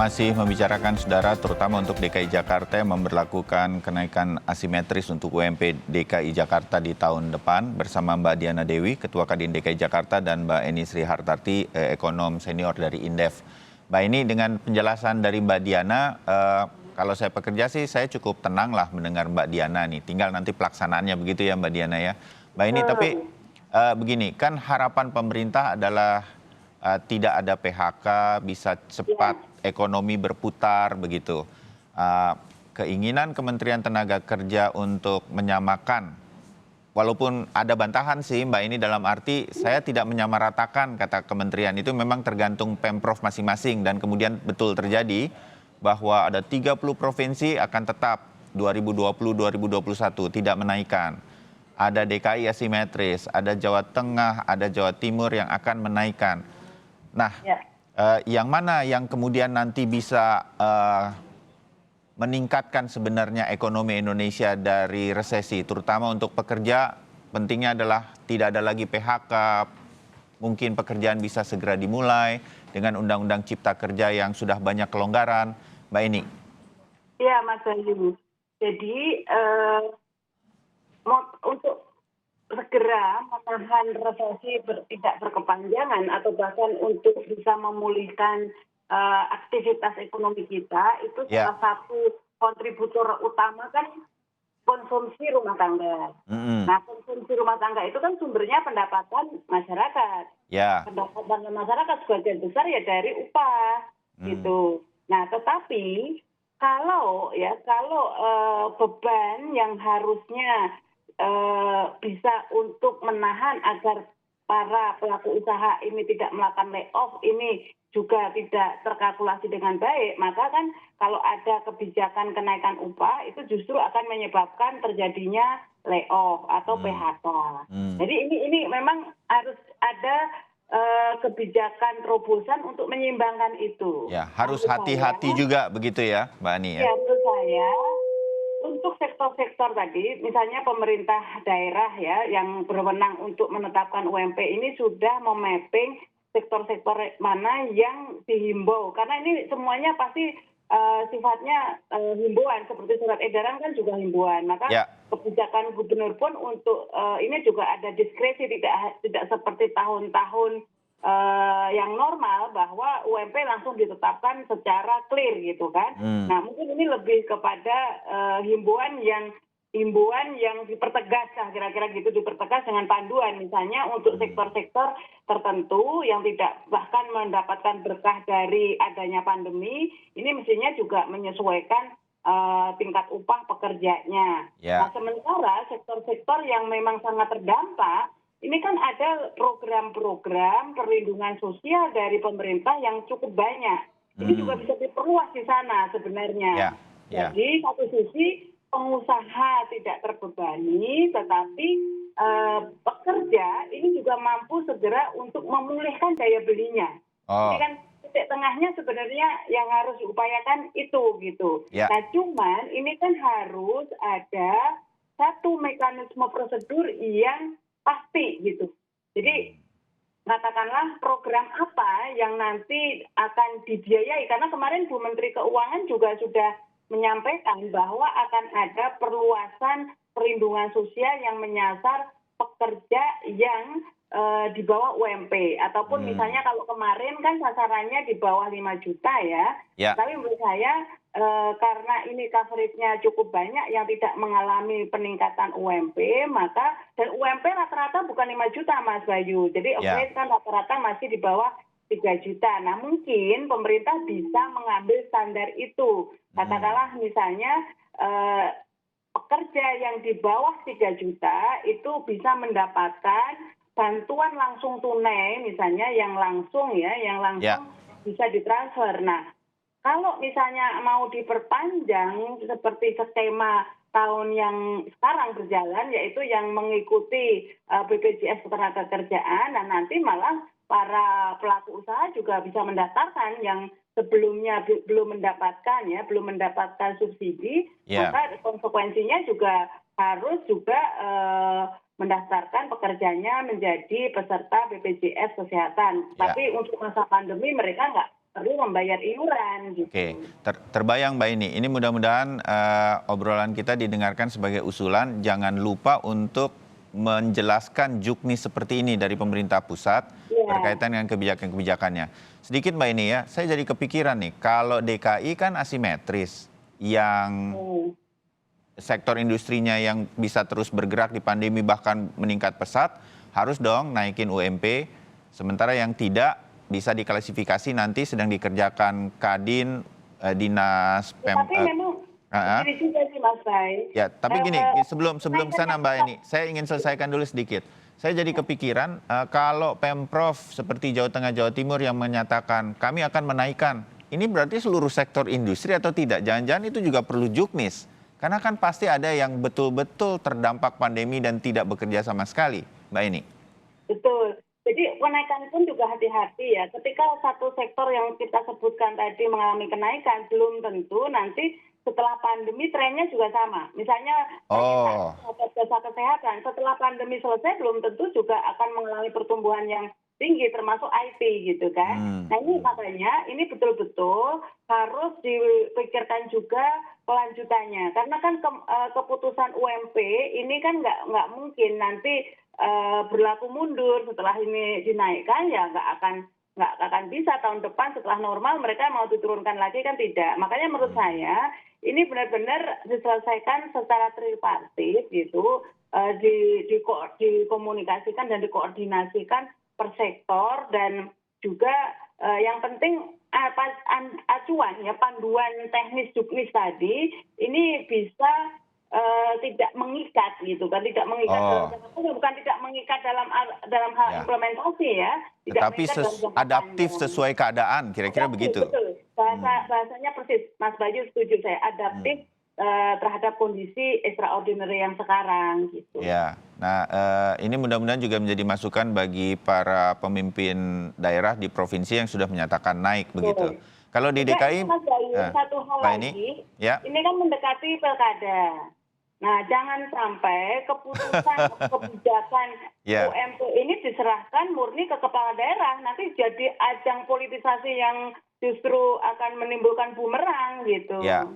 Masih membicarakan saudara terutama untuk DKI Jakarta yang memberlakukan kenaikan asimetris untuk UMP DKI Jakarta di tahun depan bersama Mbak Diana Dewi, Ketua Kadin DKI Jakarta, dan Mbak Eni Sri Hartarti, ekonom senior dari Indef. Mbak Eni, dengan penjelasan dari Mbak Diana, kalau saya pekerja sih saya cukup tenang lah mendengar Mbak Diana nih. Tinggal nanti pelaksanaannya begitu ya Mbak Diana ya. Mbak Eni, tapi begini, kan harapan pemerintah adalah tidak ada PHK, bisa cepat ekonomi berputar begitu. Keinginan Kementerian Tenaga Kerja untuk menyamakan, walaupun ada bantahan sih Mbak ini, dalam arti saya tidak menyamaratakan kata kementerian, itu memang tergantung Pemprov masing-masing, dan kemudian betul terjadi bahwa ada 30 provinsi akan tetap 2020-2021 tidak menaikkan. Ada DKI asimetris, ada Jawa Tengah, ada Jawa Timur yang akan menaikkan. Nah, yang mana yang kemudian nanti bisa meningkatkan sebenarnya ekonomi Indonesia dari resesi, terutama untuk pekerja? Pentingnya adalah tidak ada lagi PHK, mungkin pekerjaan bisa segera dimulai dengan Undang-Undang Cipta Kerja yang sudah banyak kelonggaran. Mbak Eni. Iya, Mas Bayu. Jadi untuk segera menahan resesi tidak berkepanjangan atau bahkan untuk bisa memulihkan aktivitas ekonomi kita, itu salah satu kontributor utama kan konsumsi rumah tangga. Nah, konsumsi rumah tangga itu kan sumbernya pendapatan masyarakat. Pendapatan masyarakat sebagian besar ya dari upah gitu. Nah, tetapi kalau beban yang harusnya bisa untuk menahan agar para pelaku usaha ini tidak melakukan layoff ini juga tidak terkalkulasi dengan baik, maka kan kalau ada kebijakan kenaikan upah itu justru akan menyebabkan terjadinya layoff atau PHK. Jadi ini memang harus ada kebijakan terobosan untuk menyeimbangkan itu. Ya, harus hati-hati juga begitu ya, Mbak Ani ya. Ya, menurut saya untuk sektor-sektor tadi, misalnya pemerintah daerah ya yang berwenang untuk menetapkan UMP ini sudah memapping sektor-sektor mana yang dihimbau. Karena ini semuanya pasti sifatnya himbauan, seperti surat edaran kan juga himbauan. Maka kebijakan gubernur pun untuk ini juga ada diskresi, tidak seperti tahun-tahun yang normal bahwa UMP langsung ditetapkan secara clear gitu kan. Nah, mungkin ini lebih kepada himbauan yang dipertegas lah, kira-kira gitu, dipertegas dengan panduan misalnya untuk sektor-sektor tertentu yang tidak bahkan mendapatkan berkah dari adanya pandemi, ini mestinya juga menyesuaikan tingkat upah pekerjanya. Nah, sementara sektor-sektor yang memang sangat terdampak, ini kan ada program-program perlindungan sosial dari pemerintah yang cukup banyak. Ini juga bisa diperluas di sana sebenarnya. Jadi satu sisi pengusaha tidak terbebani, tetapi pekerja ini juga mampu segera untuk memulihkan daya belinya. Ini kan titik tengahnya sebenarnya yang harus diupayakan itu gitu. Nah, cuman ini kan harus ada satu mekanisme prosedur yang pasti gitu. Jadi katakanlah program apa yang nanti akan dibiayai, karena kemarin Bu Menteri Keuangan juga sudah menyampaikan bahwa akan ada perluasan perlindungan sosial yang menyasar pekerja yang di bawah UMP, ataupun misalnya kalau kemarin kan sasarannya di bawah 5 juta ya. Tapi menurut saya karena ini coverage-nya cukup banyak yang tidak mengalami peningkatan UMP, maka dan UMP rata-rata bukan 5 juta Mas Bayu. Jadi average kan rata-rata masih di bawah 3 juta. Nah, mungkin pemerintah bisa mengambil standar itu. Katakanlah misalnya pekerja yang di bawah 3 juta itu bisa mendapatkan bantuan langsung tunai, misalnya yang langsung bisa ditransfer. Nah, kalau misalnya mau diperpanjang seperti skema tahun yang sekarang berjalan, yaitu yang mengikuti BPJS Ketenagakerjaan, dan nanti malah para pelaku usaha juga bisa mendaftarkan yang sebelumnya belum mendapatkan subsidi, maka konsekuensinya juga harus mendaftarkan pekerjanya menjadi peserta BPJS Kesehatan. Tapi untuk masa pandemi mereka perlu membayar iuran gitu. Oke, terbayang Mbak ini mudah-mudahan obrolan kita didengarkan sebagai usulan, jangan lupa untuk menjelaskan juknis seperti ini dari pemerintah pusat Iya. berkaitan dengan kebijakan-kebijakannya. Sedikit Mbak ini ya, saya jadi kepikiran nih, kalau DKI kan asimetris, yang Hmm. sektor industrinya yang bisa terus bergerak di pandemi bahkan meningkat pesat, harus dong naikin UMP, sementara yang tidak bisa diklasifikasi nanti sedang dikerjakan Kadin, Dinas Tapi memang begini juga sih Mas Bay. Ya, tapi gini, sebelum Kenaikan sana yang Mbak Eni, saya ingin selesaikan dulu sedikit. Saya jadi kepikiran kalau Pemprov seperti Jawa Tengah, Jawa Timur yang menyatakan kami akan menaikkan, ini berarti seluruh sektor industri atau tidak? Jangan-jangan itu juga perlu juknis. Karena kan pasti ada yang betul-betul terdampak pandemi dan tidak bekerja sama sekali, Mbak Eni. Betul. Jadi kenaikan pun juga hati-hati ya. Ketika satu sektor yang kita sebutkan tadi mengalami kenaikan, belum tentu nanti setelah pandemi trennya juga sama. Misalnya jasa kesehatan, setelah pandemi selesai belum tentu juga akan mengalami pertumbuhan yang tinggi, termasuk IT gitu kan. Nah ini makanya ini betul-betul harus dipikirkan juga kelanjutannya. Karena kan keputusan UMP ini kan nggak mungkin nanti berlaku mundur setelah ini dinaikkan, ya nggak akan bisa tahun depan setelah normal mereka mau diturunkan lagi kan tidak. Makanya menurut saya ini benar-benar diselesaikan secara tripartit gitu, dikomunikasikan dan dikoordinasikan per sektor, dan juga yang penting acuan ya, panduan teknis juknis tadi ini bisa tidak mengikat gitu kan, tidak mengikat bukan tidak mengikat dalam hal implementasi ya, tetapi adaptif sesuai keadaan, kira-kira begitu. Betul. Bahasanya persis, Mas Bayu setuju saya, adaptif terhadap kondisi extraordinary yang sekarang gitu. Ya, nah ini mudah-mudahan juga menjadi masukan bagi para pemimpin daerah di provinsi yang sudah menyatakan naik begitu. Kalau di DKI, Mas Bayu, satu hal lagi, ini kan mendekati pilkada. Nah, jangan sampai keputusan kebijakan UMP ini diserahkan murni ke kepala daerah. Nanti jadi ajang politisasi yang justru akan menimbulkan bumerang gitu. Ya,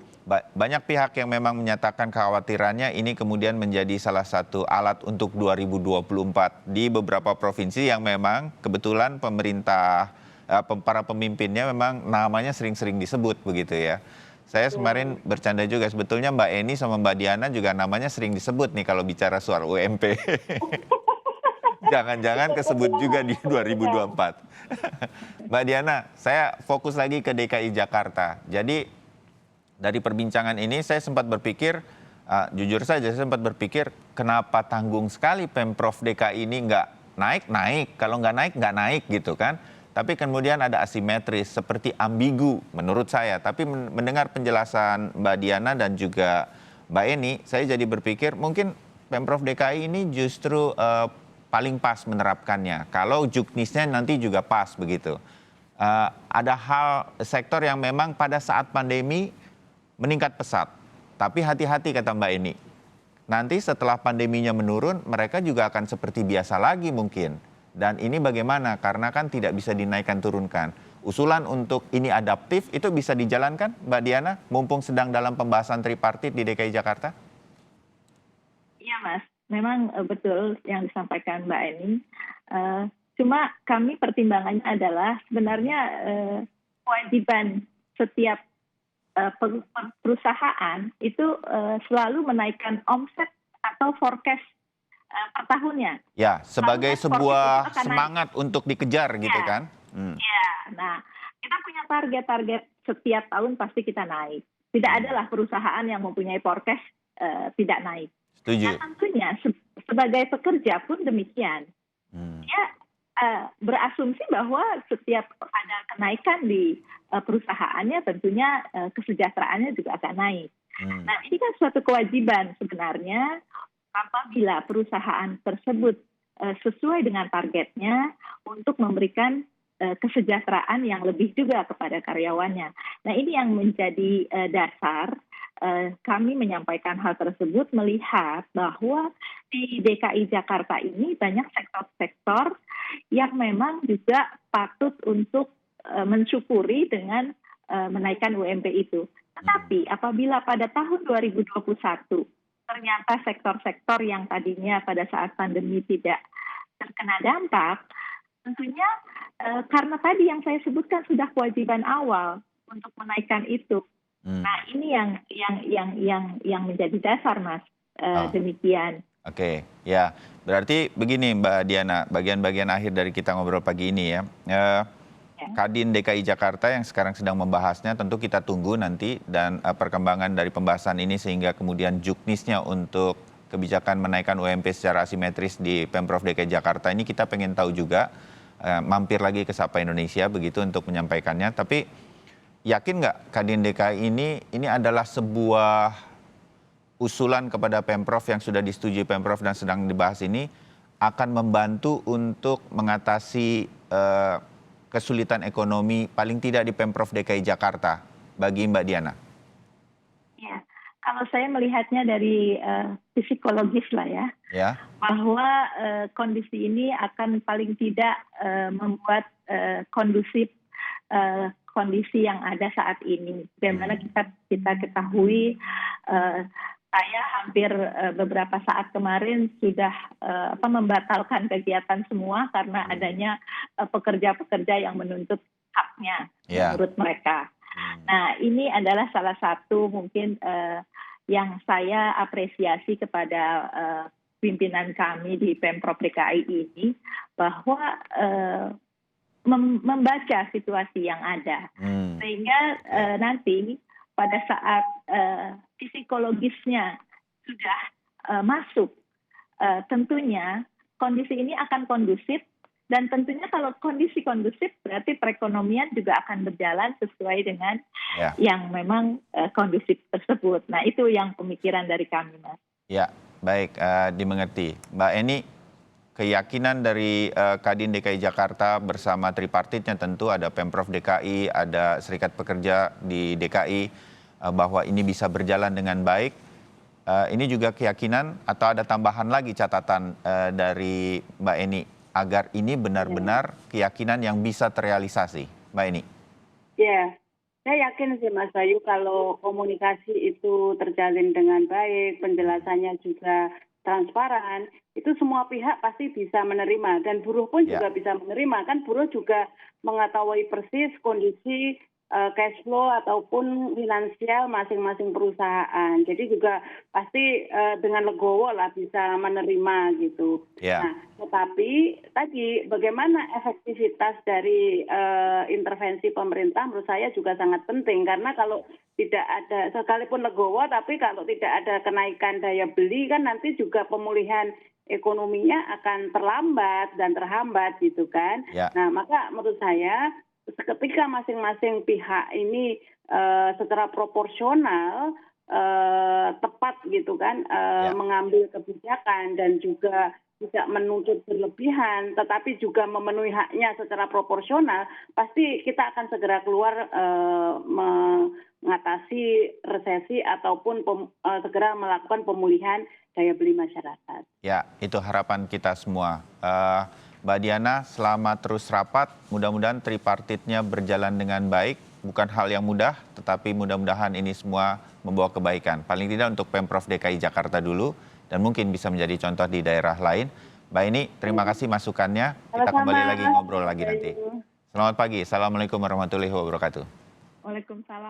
banyak pihak yang memang menyatakan kekhawatirannya ini kemudian menjadi salah satu alat untuk 2024 di beberapa provinsi yang memang kebetulan pemerintah, para pemimpinnya memang namanya sering-sering disebut begitu ya. Saya kemarin bercanda juga, sebetulnya Mbak Eni sama Mbak Diana juga namanya sering disebut nih kalau bicara soal UMP. Jangan-jangan kesebut juga di 2024. Mbak Diana, saya fokus lagi ke DKI Jakarta. Jadi dari perbincangan ini saya sempat berpikir, jujur saja saya sempat berpikir kenapa tanggung sekali Pemprov DKI ini nggak naik, kalau nggak naik gitu kan. Tapi kemudian ada asimetris, seperti ambigu menurut saya. Tapi mendengar penjelasan Mbak Diana dan juga Mbak Eni, saya jadi berpikir mungkin Pemprov DKI ini justru paling pas menerapkannya. Kalau juknisnya nanti juga pas begitu. Ada hal sektor yang memang pada saat pandemi meningkat pesat. Tapi hati-hati kata Mbak Eni. Nanti setelah pandeminya menurun, mereka juga akan seperti biasa lagi mungkin. Dan ini bagaimana? Karena kan tidak bisa dinaikkan turunkan. Usulan untuk ini adaptif itu bisa dijalankan, Mbak Diana, mumpung sedang dalam pembahasan tripartit di DKI Jakarta? Iya Mas, memang betul yang disampaikan Mbak Eni. Cuma kami pertimbangannya adalah sebenarnya kewajiban setiap perusahaan itu selalu menaikkan omset atau forecast per tahunnya. Ya, sebagai sebuah semangat untuk dikejar gitu kan. Iya, nah kita punya target-target setiap tahun pasti kita naik. Tidak adalah perusahaan yang mempunyai forecast tidak naik. Setuju. Nah tentunya sebagai pekerja pun demikian. Ya berasumsi bahwa setiap ada kenaikan di perusahaannya tentunya kesejahteraannya juga akan naik. Nah ini kan suatu kewajiban sebenarnya. Apabila perusahaan tersebut sesuai dengan targetnya untuk memberikan kesejahteraan yang lebih juga kepada karyawannya. Nah ini yang menjadi dasar kami menyampaikan hal tersebut, melihat bahwa di DKI Jakarta ini banyak sektor-sektor yang memang juga patut untuk mensyukuri dengan menaikkan UMP itu. Tetapi apabila pada tahun 2021 ternyata sektor-sektor yang tadinya pada saat pandemi tidak terkena dampak, tentunya karena tadi yang saya sebutkan sudah kewajiban awal untuk menaikkan itu. Nah, ini yang menjadi dasar, Mas. Demikian. Oke, ya. Berarti begini Mbak Diana, bagian-bagian akhir dari kita ngobrol pagi ini ya. Kadin DKI Jakarta yang sekarang sedang membahasnya tentu kita tunggu nanti dan perkembangan dari pembahasan ini sehingga kemudian juknisnya untuk kebijakan menaikkan UMP secara asimetris di Pemprov DKI Jakarta ini kita pengen tahu juga, mampir lagi ke Sapa Indonesia begitu untuk menyampaikannya. Tapi yakin nggak Kadin DKI ini adalah sebuah usulan kepada Pemprov yang sudah disetujui Pemprov dan sedang dibahas ini akan membantu untuk mengatasi kesulitan ekonomi paling tidak di Pemprov DKI Jakarta bagi Mbak Diana? Ya, kalau saya melihatnya dari psikologis lah ya, bahwa kondisi ini akan paling tidak membuat kondusif kondisi yang ada saat ini. Bagaimana kita ketahui, saya hampir beberapa saat kemarin sudah membatalkan kegiatan semua karena adanya pekerja-pekerja yang menuntut haknya menurut mereka. Nah, ini adalah salah satu mungkin yang saya apresiasi kepada pimpinan kami di Pemprov DKI ini, bahwa membaca situasi yang ada. Sehingga nanti pada saat psikologisnya sudah masuk, tentunya kondisi ini akan kondusif, dan tentunya kalau kondisi kondusif berarti perekonomian juga akan berjalan sesuai dengan yang memang kondusif tersebut. Nah, itu yang pemikiran dari kami, Mas. Ya, baik, dimengerti. Mbak Eni, keyakinan dari Kadin DKI Jakarta bersama tripartitnya tentu ada Pemprov DKI, ada Serikat Pekerja di DKI, bahwa ini bisa berjalan dengan baik. Ini juga keyakinan atau ada tambahan lagi catatan dari Mbak Eni agar ini benar-benar keyakinan yang bisa terrealisasi, Mbak Eni? Ya, saya yakin sih Mas Bayu kalau komunikasi itu terjalin dengan baik, penjelasannya juga transparan, itu semua pihak pasti bisa menerima, dan buruh pun juga bisa menerima. Kan buruh juga mengetahui persis kondisi cash flow ataupun finansial masing-masing perusahaan. Jadi juga pasti dengan legowo lah bisa menerima gitu. Nah, tetapi tadi bagaimana efektivitas dari intervensi pemerintah menurut saya juga sangat penting, karena kalau tidak ada, sekalipun legowo, tapi kalau tidak ada kenaikan daya beli kan nanti juga pemulihan ekonominya akan terlambat dan terhambat gitu kan. Nah, maka menurut saya ketika masing-masing pihak ini secara proporsional tepat gitu kan mengambil kebijakan dan juga tidak menuntut berlebihan, tetapi juga memenuhi haknya secara proporsional, pasti kita akan segera keluar mengatasi resesi ataupun segera melakukan pemulihan daya beli masyarakat. Ya, itu harapan kita semua. Mbak Diana, selamat terus rapat. Mudah-mudahan tripartitnya berjalan dengan baik. Bukan hal yang mudah, tetapi mudah-mudahan ini semua membawa kebaikan. Paling tidak untuk Pemprov DKI Jakarta dulu, dan mungkin bisa menjadi contoh di daerah lain. Mbak Eni, terima kasih masukannya. Kita kembali lagi ngobrol lagi nanti. Selamat pagi. Assalamualaikum warahmatullahi wabarakatuh. Waalaikumsalam.